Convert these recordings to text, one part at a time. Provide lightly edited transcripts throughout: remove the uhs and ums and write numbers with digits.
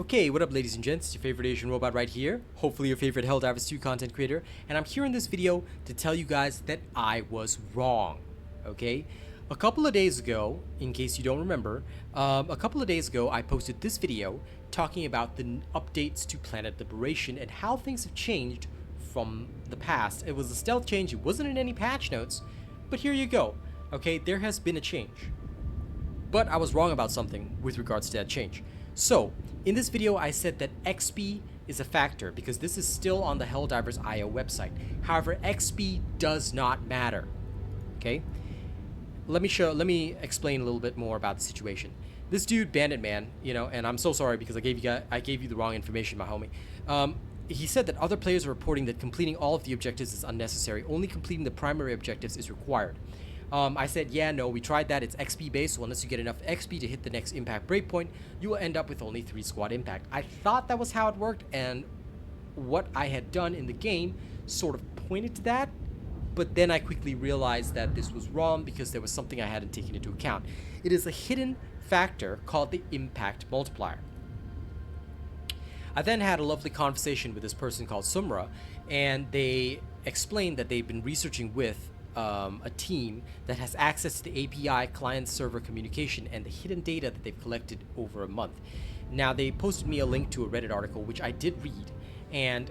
Okay, what up ladies and gents, it's your favorite Asian robot right here, hopefully your favorite Helldivers 2 content creator, and I'm here in this video to tell you guys that I was wrong, okay? A couple of days ago, in case you don't remember, a couple of days ago I posted this video talking about the updates to Planet Liberation and how things have changed from the past. It was a stealth change, it wasn't in any patch notes, but here you go, okay? There has been a change. But I was wrong about something with regards to that change. So, in this video I said that XP is a factor because this is still on the Helldivers IO website. However, XP does not matter. Okay? Let me explain a little bit more about the situation. This dude, Bandit Man, and I'm so sorry because I gave you the wrong information, my homie. He said that other players are reporting that completing all of the objectives is unnecessary. Only completing the primary objectives is required. I said, yeah, no, we tried that. It's XP based, so unless you get enough XP to hit the next impact breakpoint, you will end up with only 3 squad impact. I thought that was how it worked, and what I had done in the game sort of pointed to that, but then I quickly realized that this was wrong because there was something I hadn't taken into account. It is a hidden factor called the Impact Multiplier. I then had a lovely conversation with this person called Sumra, and they explained that they've been researching with a team that has access to the API client-server communication and the hidden data that they've collected over a month. Now, they posted me a link to a Reddit article, which I did read, and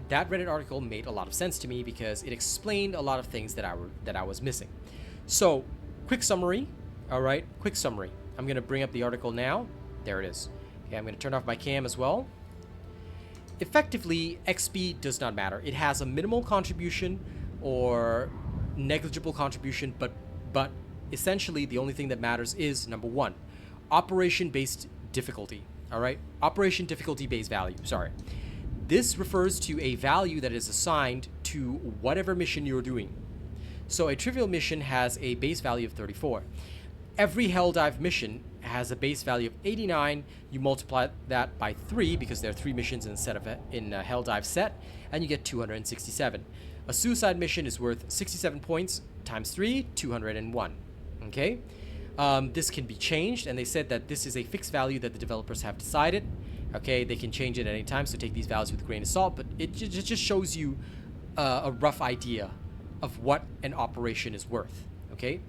that Reddit article made a lot of sense to me because it explained a lot of things that I was missing. So, quick summary. All right, quick summary. I'm going to bring up the article now. There it is. Okay, I'm going to turn off my cam as well. Effectively, XP does not matter. It has a minimal contribution or negligible contribution, but essentially the only thing that matters is number 1, operation based difficulty. All right, operation difficulty based value. Sorry, this refers to a value that is assigned to whatever mission you're doing. So a trivial mission has a base value of 34. Every Helldive mission has a base value of 89. You multiply that by 3 because there are 3 missions instead of in a Helldive set, and you get 267. A suicide mission is worth 67 points times 3, 201. Okay? This can be changed, and they said that this is a fixed value that the developers have decided. Okay, they can change it at any time, so take these values with a grain of salt, but it just shows you a rough idea of what an operation is worth. Okay?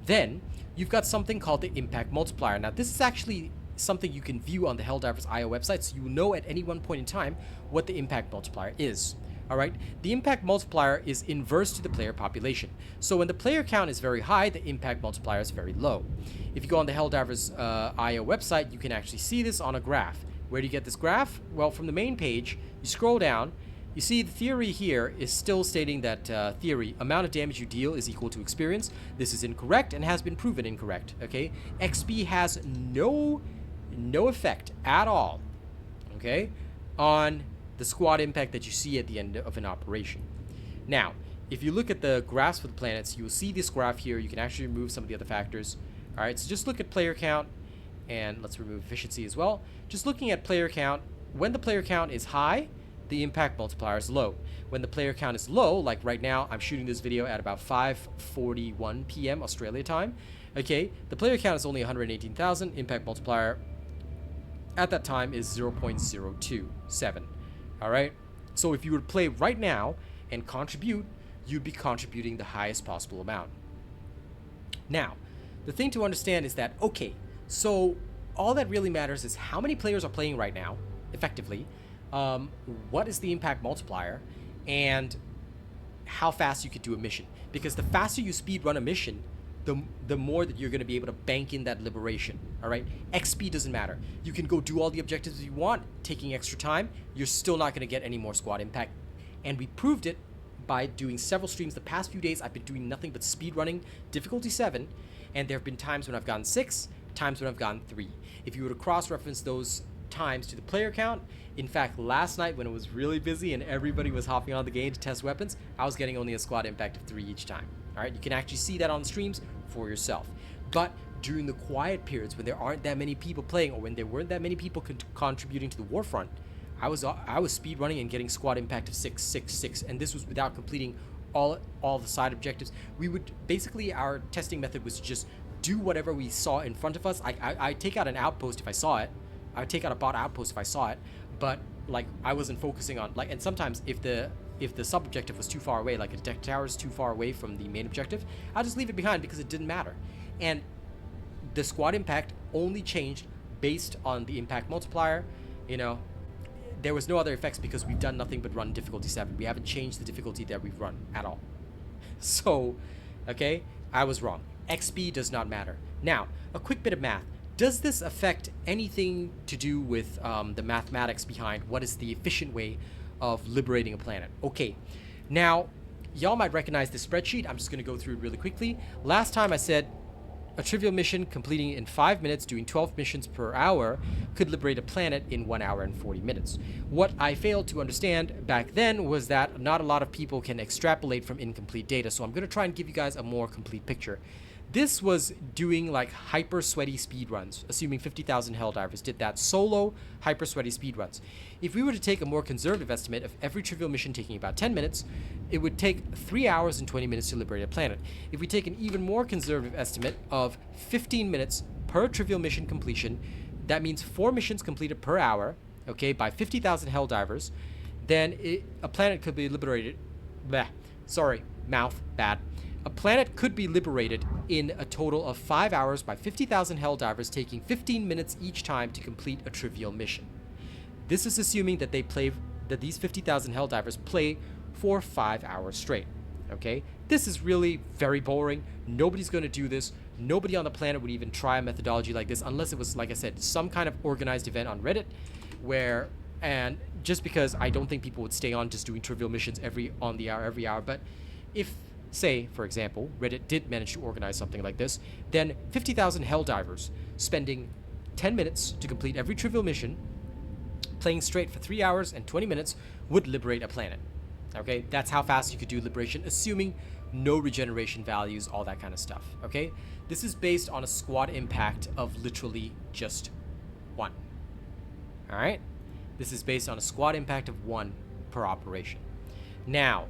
Then, you've got something called the Impact Multiplier. Now, this is actually something you can view on the Helldivers IO website, so you know at any one point in time what the Impact Multiplier is. Alright, the Impact Multiplier is inverse to the player population. So when the player count is very high, the Impact Multiplier is very low. If you go on the Helldivers IO website, you can actually see this on a graph. Where do you get this graph? Well, from the main page, you scroll down, you see the theory here is still stating that theory, amount of damage you deal is equal to experience. This is incorrect and has been proven incorrect, okay? XP has no effect at all, okay, on the squad impact that you see at the end of an operation. Now, if you look at the graphs for the planets, you will see this graph here. You can actually remove some of the other factors. All right, so just look at player count, and let's remove efficiency as well. Just looking at player count, when the player count is high, the impact multiplier is low. When the player count is low, like right now, I'm shooting this video at about 5:41 p.m. Australia time. Okay, the player count is only 118,000. Impact multiplier at that time is 0.027. All right, so if you were to play right now and contribute, you'd be contributing the highest possible amount. Now, the thing to understand is that, okay, so all that really matters is how many players are playing right now, effectively, what is the impact multiplier, and how fast you could do a mission. Because the faster you speed run a mission, the more that you're going to be able to bank in that liberation. All right, XP doesn't matter. You can go do all the objectives you want, taking extra time. You're still not going to get any more squad impact, and we proved it by doing several streams. The past few days, I've been doing nothing but speed running difficulty 7, and there have been times when I've gotten 6, times when I've gotten 3. If you were to cross-reference those times to the player count, in fact, last night when it was really busy and everybody was hopping on the game to test weapons, I was getting only a squad impact of 3 each time. All right, you can actually see that on streams for yourself. But during the quiet periods when there aren't that many people playing, or when there weren't that many people contributing to the warfront, I was speed running and getting squad impact of 6, 6, 6, and this was without completing all the side objectives. We would basically, our testing method was just do whatever we saw in front of us. I take out an outpost if I saw it, I would take out a bot outpost if I saw it, but like I wasn't focusing on like. And sometimes if the sub objective was too far away, like a detector tower is too far away from the main objective, I'll just leave it behind because it didn't matter. And the squad impact only changed based on the impact multiplier. You know, there was no other effects because we've done nothing but run difficulty 7. We haven't changed the difficulty that we've run at all. So, okay, I was wrong. XP does not matter. Now, a quick bit of math. Does this affect anything to do with the mathematics behind what is the efficient way of liberating a planet? Okay, now, y'all might recognize this spreadsheet. I'm just going to go through it really quickly. Last time I said a trivial mission completing in 5 minutes, doing 12 missions per hour, could liberate a planet in 1 hour and 40 minutes. What I failed to understand back then was that not a lot of people can extrapolate from incomplete data, so I'm going to try and give you guys a more complete picture. This was doing like hyper sweaty speed runs, assuming 50,000 Helldivers did that solo hyper sweaty speed runs. If we were to take a more conservative estimate of every trivial mission taking about 10 minutes, it would take 3 hours and 20 minutes to liberate a planet. If we take an even more conservative estimate of 15 minutes per trivial mission completion, that means 4 missions completed per hour, okay, by 50,000 Helldivers, then a planet could be liberated. Bleh, sorry, mouth, bad. A planet could be liberated in a total of 5 hours by 50,000 Helldivers, taking 15 minutes each time to complete a trivial mission. This is assuming that these 50,000 Helldivers play for 5 hours straight. Okay, this is really very boring. Nobody's going to do this. Nobody on the planet would even try a methodology like this unless it was, like I said, some kind of organized event on Reddit where, and just because I don't think people would stay on just doing trivial missions every hour, but if, say, for example, Reddit did manage to organize something like this, then 50,000 Helldivers spending 10 minutes to complete every trivial mission, playing straight for 3 hours and 20 minutes, would liberate a planet. Okay, that's how fast you could do liberation, assuming no regeneration values, all that kind of stuff. Okay, this is based on a squad impact of literally just 1. All right, this is based on a squad impact of 1 per operation. Now,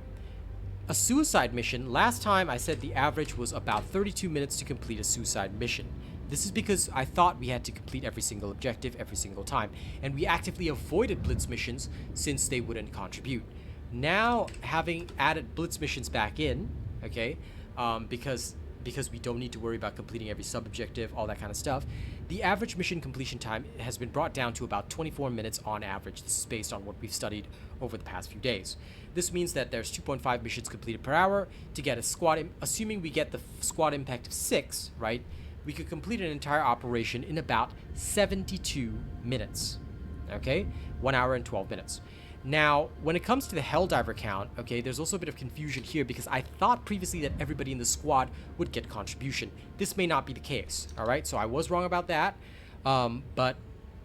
a suicide mission, last time I said the average was about 32 minutes to complete a suicide mission. This is because I thought we had to complete every single objective every single time, and we actively avoided blitz missions since they wouldn't contribute. Now, having added blitz missions back in, okay, because we don't need to worry about completing every sub-objective, all that kind of stuff, the average mission completion time has been brought down to about 24 minutes on average. This is based on what we've studied over the past few days. This means that there's 2.5 missions completed per hour to get a squad, assuming we get the squad impact of 6, right? We could complete an entire operation in about 72 minutes, okay? 1 hour and 12 minutes. Now, when it comes to the Helldiver count, okay, there's also a bit of confusion here because I thought previously that everybody in the squad would get contribution. This may not be the case, all right? So I was wrong about that, but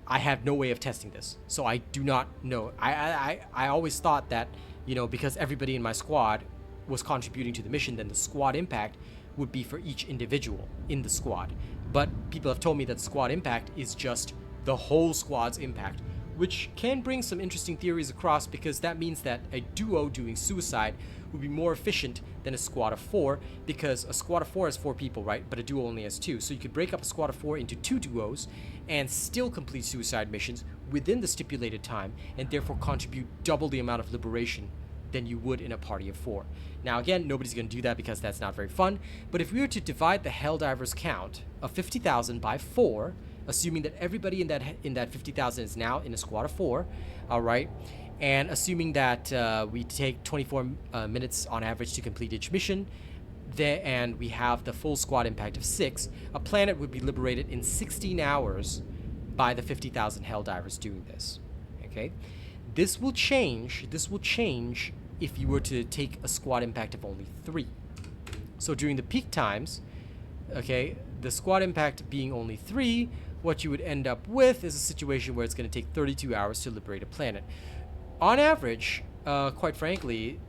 I have no way of testing this, so I do not know. I always thought that, you know, because everybody in my squad was contributing to the mission, then the squad impact would be for each individual in the squad. But people have told me that squad impact is just the whole squad's impact, which can bring some interesting theories across because that means that a duo doing suicide would be more efficient than a squad of 4 because a squad of 4 has 4 people, right? But a duo only has 2. So you could break up a squad of 4 into 2 duos and still complete suicide missions within the stipulated time and therefore contribute double the amount of liberation than you would in a party of 4. Now again, nobody's going to do that because that's not very fun, but if we were to divide the Helldivers count of 50,000 by 4, assuming that everybody in that 50,000 is now in a squad of 4, all right, and assuming that we take 24 minutes on average to complete each mission, and we have the full squad impact of 6, a planet would be liberated in 16 hours by the 50,000 Helldivers doing this, okay? This will change if you were to take a squad impact of only 3. So during the peak times, okay, the squad impact being only 3, what you would end up with is a situation where it's going to take 32 hours to liberate a planet. On average, quite frankly,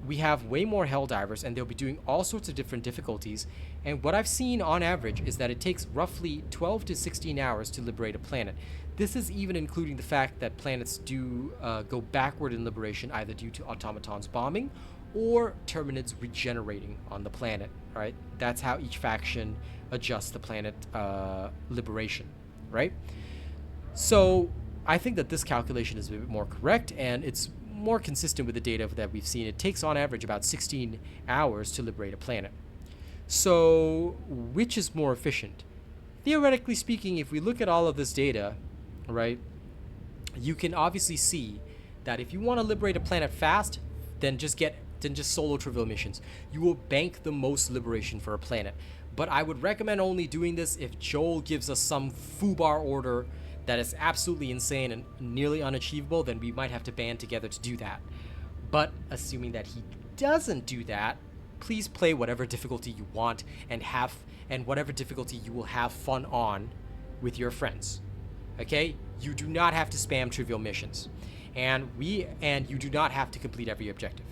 we have way more Helldivers and they'll be doing all sorts of different difficulties, and what I've seen on average is that it takes roughly 12 to 16 hours to liberate a planet. This is even including the fact that planets do go backward in liberation either due to automatons bombing or terminids regenerating on the planet, right? That's how each faction adjusts the planet liberation, right? So I think that this calculation is a bit more correct, and it's more consistent with the data that we've seen. It takes on average about 16 hours to liberate a planet. So which is more efficient? Theoretically speaking, if we look at all of this data, right, you can obviously see that if you want to liberate a planet fast, then just solo trivial missions. You will bank the most liberation for a planet. But I would recommend only doing this if Joel gives us some foobar order that is absolutely insane and nearly unachievable, then we might have to band together to do that. But assuming that he doesn't do that, please play whatever difficulty you want and whatever difficulty you will have fun on with your friends. Okay? You do not have to spam trivial missions. And you do not have to complete every objective.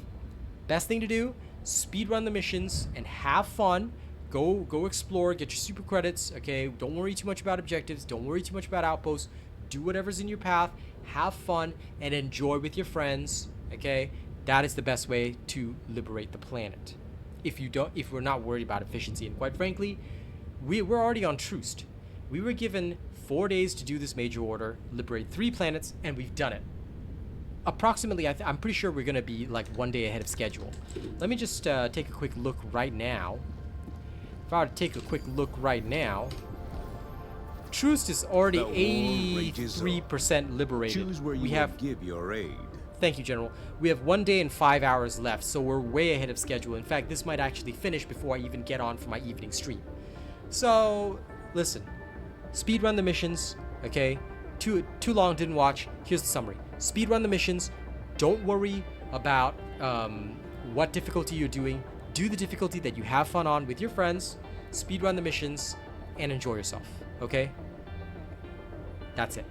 Best thing to do, speedrun the missions and have fun. Go explore, get your super credits, okay? Don't worry too much about objectives. Don't worry too much about outposts. Do whatever's in your path. Have fun and enjoy with your friends, okay? That is the best way to liberate the planet. If we're not worried about efficiency, and quite frankly, we're already on Troost. We were given 4 days to do this major order, liberate 3 planets, and we've done it. Approximately, I'm pretty sure we're gonna be like 1 day ahead of schedule. Let me just take a quick look right now. If I were to take a quick look right now, Troost is already 83% liberated. Choose where you give your aid. Thank you, General. We have 1 day and 5 hours left, so we're way ahead of schedule. In fact, this might actually finish before I even get on for my evening stream. So, listen. Speedrun the missions, okay? Too long, didn't watch. Here's the summary. Speedrun the missions. Don't worry about what difficulty you're doing. Do the difficulty that you have fun on with your friends. Speedrun the missions and enjoy yourself, okay? That's it.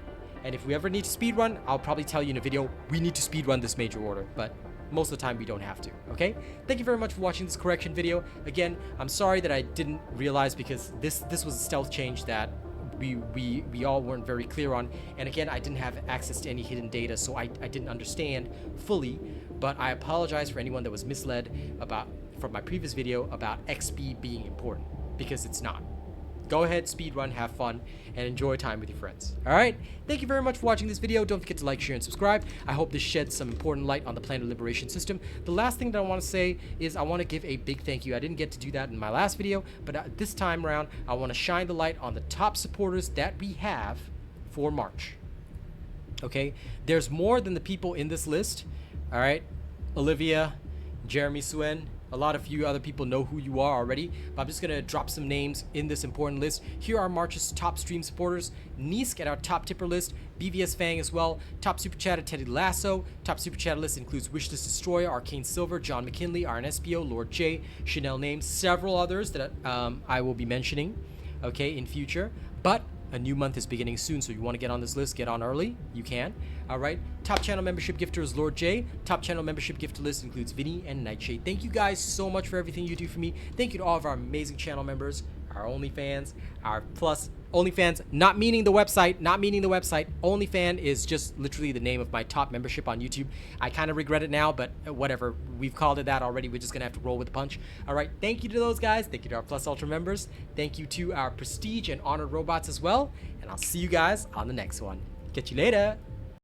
And if we ever need to speedrun, I'll probably tell you in a video, we need to speedrun this major order, but most of the time we don't have to, okay? Thank you very much for watching this correction video. Again, I'm sorry that I didn't realize, because this was a stealth change that we all weren't very clear on, and again, I didn't have access to any hidden data, so I didn't understand fully, but I apologize for anyone that was misled from my previous video about XP being important, because it's not. Go ahead, speedrun, have fun, and enjoy time with your friends. Alright? Thank you very much for watching this video. Don't forget to like, share, and subscribe. I hope this sheds some important light on the planet liberation system. The last thing that I want to say is I want to give a big thank you. I didn't get to do that in my last video, but this time around, I want to shine the light on the top supporters that we have for March. Okay? There's more than the people in this list. Alright? Olivia, Jeremy Suen, a lot of you other people know who you are already, but I'm just going to drop some names in this important list. Here are March's top stream supporters. Nisk at our top tipper list. BVS Fang as well. Top super chatter Teddy Lasso. Top super chatter list includes Wishless Destroyer, Arcane Silver, John McKinley, RNSPO, Lord J, Chanel Names, several others that I will be mentioning, okay, in future. But a new month is beginning soon, so you want to get on this list, get on early, you can. Alright, top channel membership gifter is Lord J. Top channel membership gifter list includes Vinny and Nightshade. Thank you guys so much for everything you do for me. Thank you to all of our amazing channel members, our OnlyFans, our Plus OnlyFans, not meaning the website, OnlyFan is just literally the name of my top membership on YouTube. I kind of regret it now, but whatever, we've called it that already. We're just gonna have to roll with the punch. All right, thank you to those guys. Thank you to our Plus Ultra members. Thank you to our Prestige and Honored Robots as well. And I'll see you guys on the next one. Catch you later.